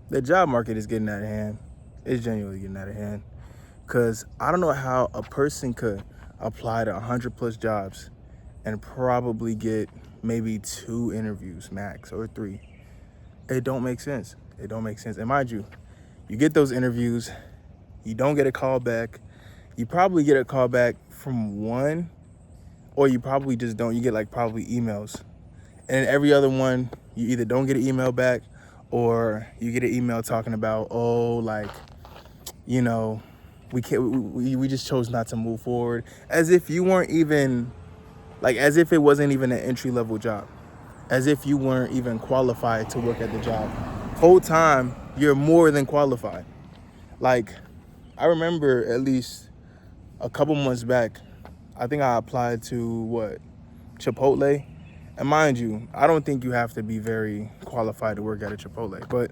The job market is getting out of hand. It's genuinely getting out of hand. Cause I don't know how a person could apply to 100 plus jobs and probably get maybe 2 interviews max or 3. It don't make sense. It don't make sense. And mind you, you get those interviews, you don't get a call back. You probably get a call back from one, or you probably just don't. You get like probably emails. And every other one, you either don't get an email back or you get an email talking about, oh, like, you know, we can't, we just chose not to move forward. As if you weren't even, like, as if it wasn't even an entry level job. As if you weren't even qualified to work at the job. Whole time, you're more than qualified. Like, I remember at least a couple months back, I think I applied to Chipotle. And mind you, I don't think you have to be very qualified to work at a Chipotle, but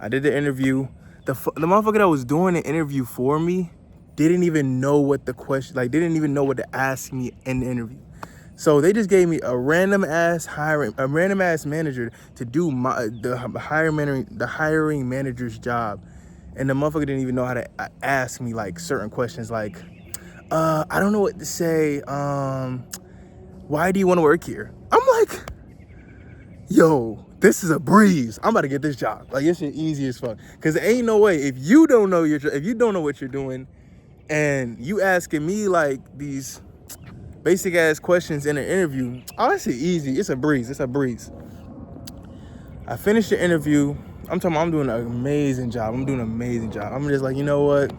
I did the interview. The motherfucker that was doing the interview for me didn't even know what the question, like, didn't even know what to ask me in the interview. So they just gave me a random ass manager to do the hiring manager's job, and the motherfucker didn't even know how to ask me like certain questions, like, I don't know what to say. Why do you want to work here? I'm like, yo, this is a breeze. I'm about to get this job. Like, this shit easy as fuck. Cause there ain't no way if you don't know what you're doing, and you asking me like these basic ass questions in an interview, oh, that's easy. It's a breeze. It's a breeze. I finished the interview. I'm doing an amazing job. I'm just like, you know what?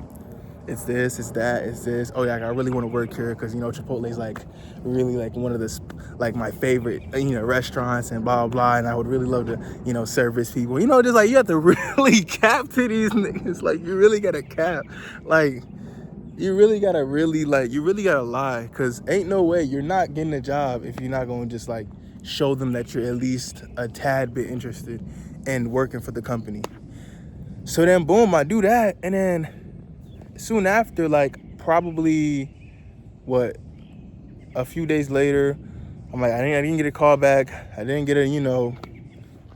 It's this, it's that, it's this. Oh yeah, I really want to work here because, you know, Chipotle is like really like one of the, like, my favorite, you know, restaurants and blah, blah, and I would really love to, you know, service people. You know, just like, you have to really cap to these niggas. Like, you really got to cap. Like, you really got to lie, because ain't no way you're not getting a job if you're not going to just like show them that you're at least a tad bit interested in working for the company. So then boom, I do that, and then soon after, like probably a few days later, I'm like, I didn't get a call back. I didn't get a, you know,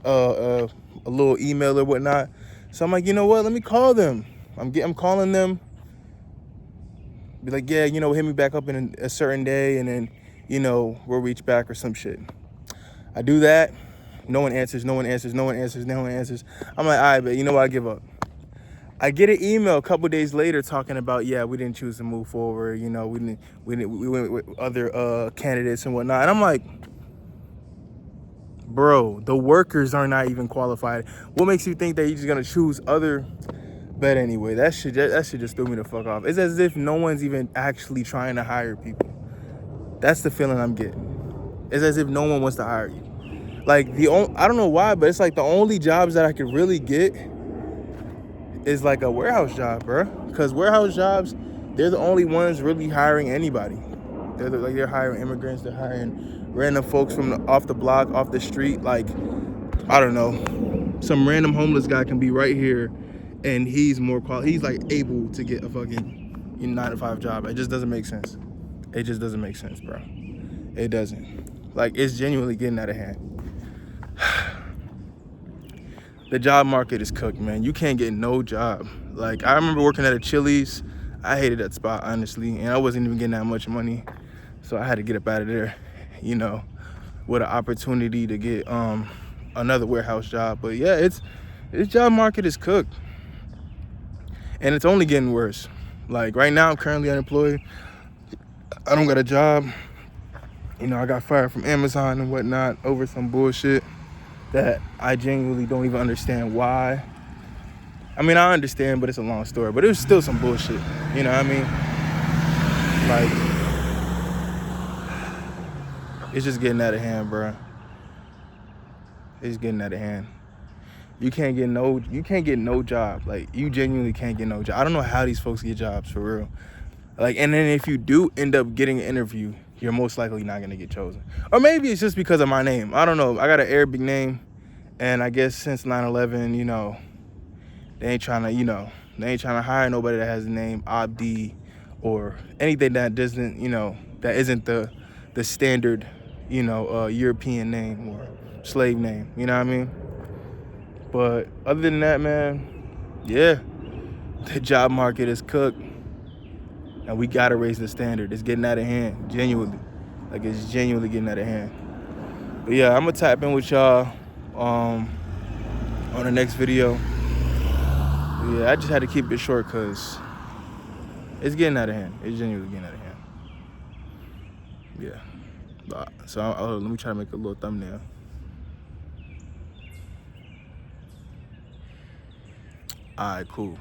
a little email or whatnot. So I'm like, you know what? Let me call them. I'm calling them. Be like, yeah, you know, hit me back up in a certain day, and then, you know, we'll reach back or some shit. I do that. No one answers. I'm like, all right, but you know what? I give up. I get an email a couple days later talking about, yeah, we didn't choose to move forward. You know, we went with other candidates and whatnot. And I'm like, bro, the workers are not even qualified. What makes you think that you're just gonna choose other? But anyway, that shit just threw me the fuck off. It's as if no one's even actually trying to hire people. That's the feeling I'm getting. It's as if no one wants to hire you. Like, I don't know why, but it's like the only jobs that I could really get is like a warehouse job, bro. Because warehouse jobs, they're the only ones really hiring anybody. They're hiring immigrants. They're hiring random folks from off the block, off the street. Like, I don't know, some random homeless guy can be right here, and he's like able to get a fucking 9-to-5 job. It just doesn't make sense. It just doesn't make sense, bro. It doesn't. Like, it's genuinely getting out of hand. The job market is cooked, man. You can't get no job. Like, I remember working at a Chili's. I hated that spot, honestly, and I wasn't even getting that much money, so I had to get up out of there, you know, with an opportunity to get another warehouse job. But yeah, this job market is cooked, and it's only getting worse. Like, right now, I'm currently unemployed. I don't got a job. You know, I got fired from Amazon and whatnot over some bullshit that I genuinely don't even understand why. I mean, I understand, but it's a long story. But it was still some bullshit. You know what I mean? Like, it's just getting out of hand, bro. It's getting out of hand. You can't get no job. Like, you genuinely can't get no job. I don't know how these folks get jobs, for real. Like, and then if you do end up getting an interview, you're most likely not gonna get chosen. Or maybe it's just because of my name. I don't know. I got an Arabic name, and I guess since 9/11, you know, they ain't trying to hire nobody that has the name Abdi or anything that doesn't, you know, that isn't the standard, you know, European name or slave name. You know what I mean? But other than that, man, yeah, the job market is cooked. And we gotta raise the standard. It's getting out of hand, genuinely. Like, it's genuinely getting out of hand. But yeah, I'm gonna tap in with y'all on the next video. But yeah, I just had to keep it short because it's getting out of hand. It's genuinely getting out of hand. Yeah. So let me try to make a little thumbnail. All right, cool.